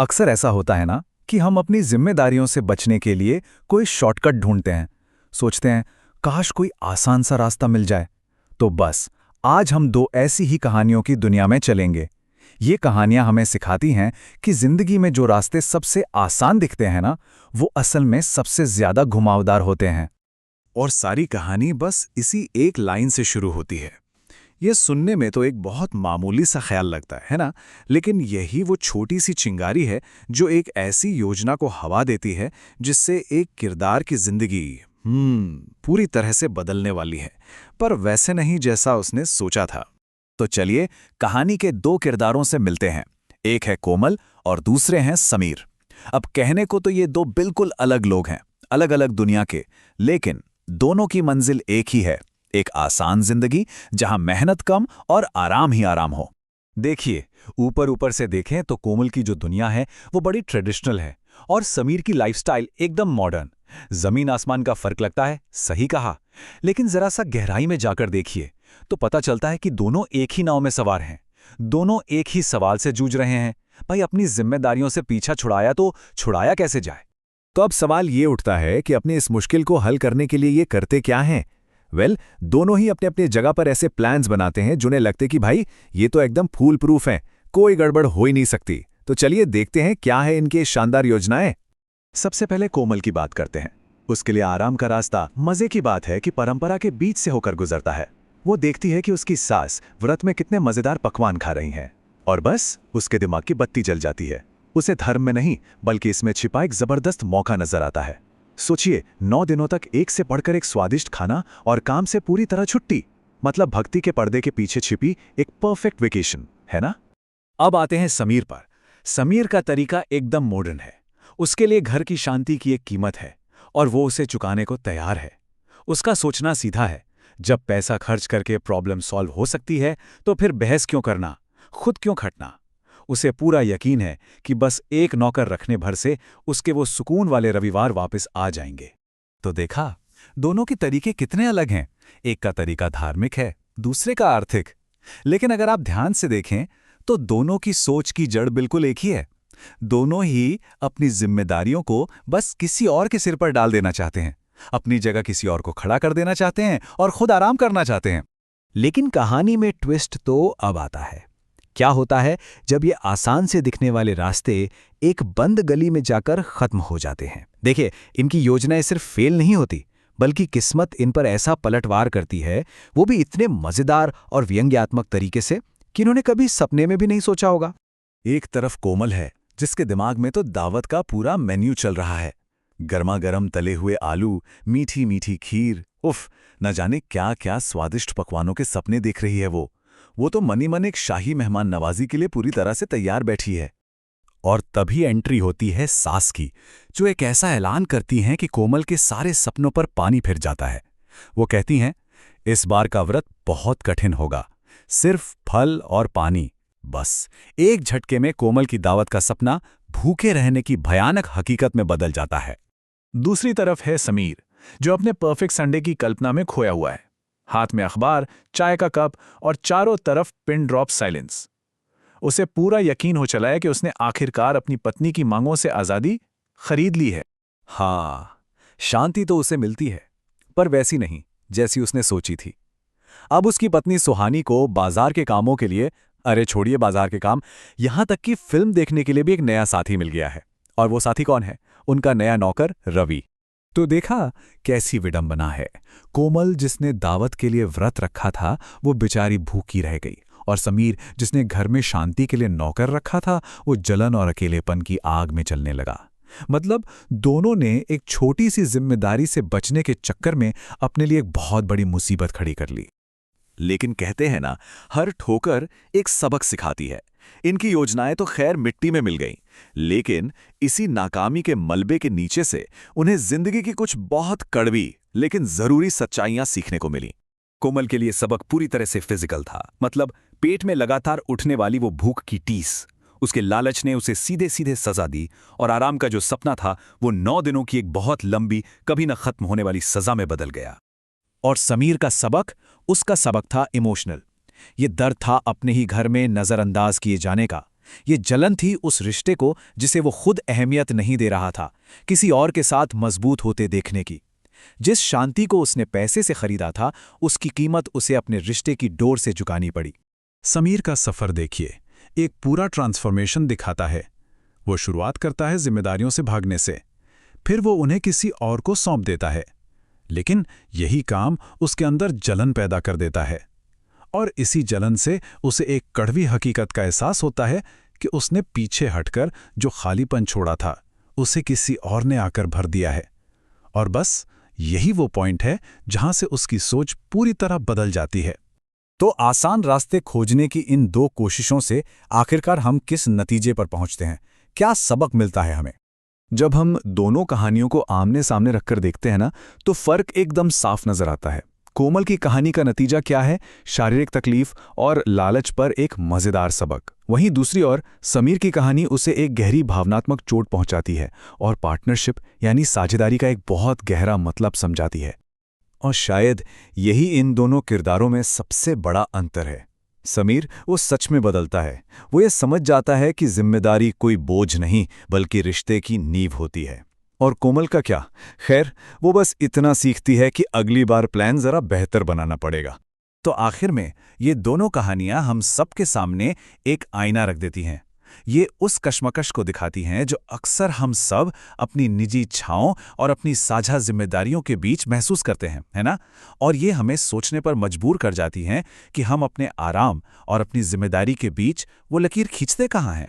अक्सर ऐसा होता है ना कि हम अपनी जिम्मेदारियों से बचने के लिए कोई शॉर्टकट ढूंढते हैं। सोचते हैं, काश कोई आसान सा रास्ता मिल जाए। तो बस आज हम दो ऐसी ही कहानियों की दुनिया में चलेंगे। ये कहानियां हमें सिखाती हैं कि जिंदगी में जो रास्ते सबसे आसान दिखते हैं ना, वो असल में सबसे ज्यादा घुमावदार होते हैं। और सारी कहानी बस इसी एक लाइन से शुरू होती है। ये सुनने में तो एक बहुत मामूली सा ख्याल लगता है ना? लेकिन यही वो छोटी सी चिंगारी है जो एक ऐसी योजना को हवा देती है जिससे एक किरदार की जिंदगी पूरी तरह से बदलने वाली है, पर वैसे नहीं जैसा उसने सोचा था। तो चलिए कहानी के दो किरदारों से मिलते हैं। एक है कोमल और दूसरे हैं समीर। अब कहने को तो ये दो बिल्कुल अलग लोग हैं, अलग अलग दुनिया के, लेकिन दोनों की मंजिल एक ही है, एक आसान जिंदगी जहां मेहनत कम और आराम ही आराम हो। देखिए, ऊपर ऊपर से देखें तो कोमल की जो दुनिया है वो बड़ी ट्रेडिशनल है और समीर की लाइफस्टाइल एकदम मॉडर्न। जमीन आसमान का फर्क लगता है, सही कहा। लेकिन जरा सा गहराई में जाकर देखिए तो पता चलता है कि दोनों एक ही नाव में सवार हैं। दोनों एक ही सवाल से जूझ रहे हैं, भाई अपनी जिम्मेदारियों से पीछा छुड़ाया तो छुड़ाया कैसे जाए। तो अब सवाल ये उठता है कि अपनी इस मुश्किल को हल करने के लिए ये करते क्या हैं? दोनों ही अपने अपने जगह पर ऐसे प्लान्स बनाते हैं जिन्हें लगते कि भाई ये तो एकदम फूल प्रूफ हैं, कोई गड़बड़ हो ही नहीं सकती। तो चलिए देखते हैं क्या है इनकी शानदार योजनाएं। सबसे पहले कोमल की बात करते हैं। उसके लिए आराम का रास्ता मजे की बात है कि परंपरा के बीच से होकर गुजरता है। वो देखती है कि उसकी सास व्रत में कितने मजेदार पकवान खा रही हैं, और बस उसके दिमाग की बत्ती जल जाती है। उसे धर्म में नहीं बल्कि इसमें छिपा एक जबरदस्त मौका नजर आता है। सोचिए, 9 दिनों तक एक से बढ़कर एक स्वादिष्ट खाना और काम से पूरी तरह छुट्टी, मतलब भक्ति के पर्दे के पीछे छिपी एक परफेक्ट वेकेशन, है ना? अब आते हैं समीर पर। समीर का तरीका एकदम मॉडर्न है। उसके लिए घर की शांति की एक कीमत है और वो उसे चुकाने को तैयार है। उसका सोचना सीधा है, जब पैसा खर्च करके प्रॉब्लम सॉल्व हो सकती है तो फिर बहस क्यों करना, खुद क्यों खटना। उसे पूरा यकीन है कि बस एक नौकर रखने भर से उसके वो सुकून वाले रविवार वापस आ जाएंगे। तो देखा, दोनों के तरीके कितने अलग हैं। एक का तरीका धार्मिक है, दूसरे का आर्थिक। लेकिन अगर आप ध्यान से देखें तो दोनों की सोच की जड़ बिल्कुल एक ही है। दोनों ही अपनी जिम्मेदारियों को बस किसी और के सिर पर डाल देना चाहते हैं, अपनी जगह किसी और को खड़ा कर देना चाहते हैं और खुद आराम करना चाहते हैं। लेकिन कहानी में ट्विस्ट तो अब आता है। क्या होता है जब ये आसान से दिखने वाले रास्ते एक बंद गली में जाकर खत्म हो जाते हैं? देखिए, इनकी योजनाएं सिर्फ फेल नहीं होती, बल्कि किस्मत इन पर ऐसा पलटवार करती है, वो भी इतने मजेदार और व्यंग्यात्मक तरीके से कि इन्होंने कभी सपने में भी नहीं सोचा होगा। एक तरफ कोमल है जिसके दिमाग में तो दावत का पूरा मेन्यू चल रहा है। गर्मा गर्म तले हुए आलू, मीठी मीठी खीर, उफ, न जाने क्या क्या स्वादिष्ट पकवानों के सपने देख रही है वो तो मनी मन एक शाही मेहमान नवाजी के लिए पूरी तरह से तैयार बैठी है। और तभी एंट्री होती है सास की, जो एक ऐसा ऐलान करती हैं कि कोमल के सारे सपनों पर पानी फिर जाता है। वो कहती हैं, इस बार का व्रत बहुत कठिन होगा, सिर्फ फल और पानी। बस एक झटके में कोमल की दावत का सपना भूखे रहने की भयानक हकीकत में बदल जाता है। दूसरी तरफ है समीर, जो अपने परफेक्ट संडे की कल्पना में खोया हुआ है। हाथ में अखबार, चाय का कप और चारों तरफ पिन ड्रॉप साइलेंस। उसे पूरा यकीन हो चला है कि उसने आखिरकार अपनी पत्नी की मांगों से आज़ादी खरीद ली है। हाँ, शांति तो उसे मिलती है, पर वैसी नहीं जैसी उसने सोची थी। अब उसकी पत्नी सुहानी को बाजार के कामों के लिए, अरे छोड़िए बाजार के काम, यहां तक कि फिल्म देखने के लिए भी एक नया साथी मिल गया है। और वो साथी कौन है? उनका नया नौकर रवि। तो देखा कैसी विडंबना है। कोमल जिसने दावत के लिए व्रत रखा था, वो बेचारी भूखी रह गई, और समीर जिसने घर में शांति के लिए नौकर रखा था, वो जलन और अकेलेपन की आग में चलने लगा। मतलब दोनों ने एक छोटी सी जिम्मेदारी से बचने के चक्कर में अपने लिए एक बहुत बड़ी मुसीबत खड़ी कर ली। लेकिन कहते हैं ना, हर ठोकर एक सबक सिखाती है। इनकी योजनाएं तो खैर मिट्टी में मिल गईं, लेकिन इसी नाकामी के मलबे के नीचे से उन्हें जिंदगी की कुछ बहुत कड़वी लेकिन जरूरी सच्चाइयां सीखने को मिली। कोमल के लिए सबक पूरी तरह से फिजिकल था। मतलब पेट में लगातार उठने वाली वो भूख की टीस, उसके लालच ने उसे सीधे सीधे सजा दी, और आराम का जो सपना था वो 9 दिनों की एक बहुत लंबी, कभी न खत्म होने वाली सजा में बदल गया। और समीर का सबक, उसका सबक था इमोशनल। ये दर्द था अपने ही घर में नजरअंदाज किए जाने का, ये जलन थी उस रिश्ते को जिसे वो खुद अहमियत नहीं दे रहा था, किसी और के साथ मजबूत होते देखने की। जिस शांति को उसने पैसे से खरीदा था, उसकी कीमत उसे अपने रिश्ते की डोर से चुकानी पड़ी। समीर का सफ़र देखिए, एक पूरा ट्रांसफॉर्मेशन दिखाता है। वो शुरुआत करता है जिम्मेदारियों से भागने से, फिर वो उन्हें किसी और को सौंप देता है, लेकिन यही काम उसके अंदर जलन पैदा कर देता है। और इसी जलन से उसे एक कड़वी हकीकत का एहसास होता है कि उसने पीछे हटकर जो खालीपन छोड़ा था, उसे किसी और ने आकर भर दिया है। और बस यही वो पॉइंट है जहां से उसकी सोच पूरी तरह बदल जाती है। तो आसान रास्ते खोजने की इन दो कोशिशों से आखिरकार हम किस नतीजे पर पहुंचते हैं? क्या सबक मिलता है हमें? जब हम दोनों कहानियों को आमने सामने रखकर देखते हैं ना, तो फर्क एकदम साफ नजर आता है। कोमल की कहानी का नतीजा क्या है? शारीरिक तकलीफ और लालच पर एक मजेदार सबक। वहीं दूसरी ओर समीर की कहानी उसे एक गहरी भावनात्मक चोट पहुंचाती है और पार्टनरशिप यानी साझेदारी का एक बहुत गहरा मतलब समझाती है। और शायद यही इन दोनों किरदारों में सबसे बड़ा अंतर है। समीर वो सच में बदलता है। वो ये समझ जाता है कि जिम्मेदारी कोई बोझ नहीं बल्कि रिश्ते की नींव होती है। और कोमल का क्या? खैर, वो बस इतना सीखती है कि अगली बार प्लान जरा बेहतर बनाना पड़ेगा। तो आखिर में ये दोनों कहानियां हम सबके सामने एक आईना रख देती हैं। ये उस कश्मकश को दिखाती हैं जो अक्सर हम सब अपनी निजी इच्छाओं और अपनी साझा जिम्मेदारियों के बीच महसूस करते हैं, है ना? और ये हमें सोचने पर मजबूर कर जाती हैं कि हम अपने आराम और अपनी जिम्मेदारी के बीच वो लकीर खींचते कहाँ हैं।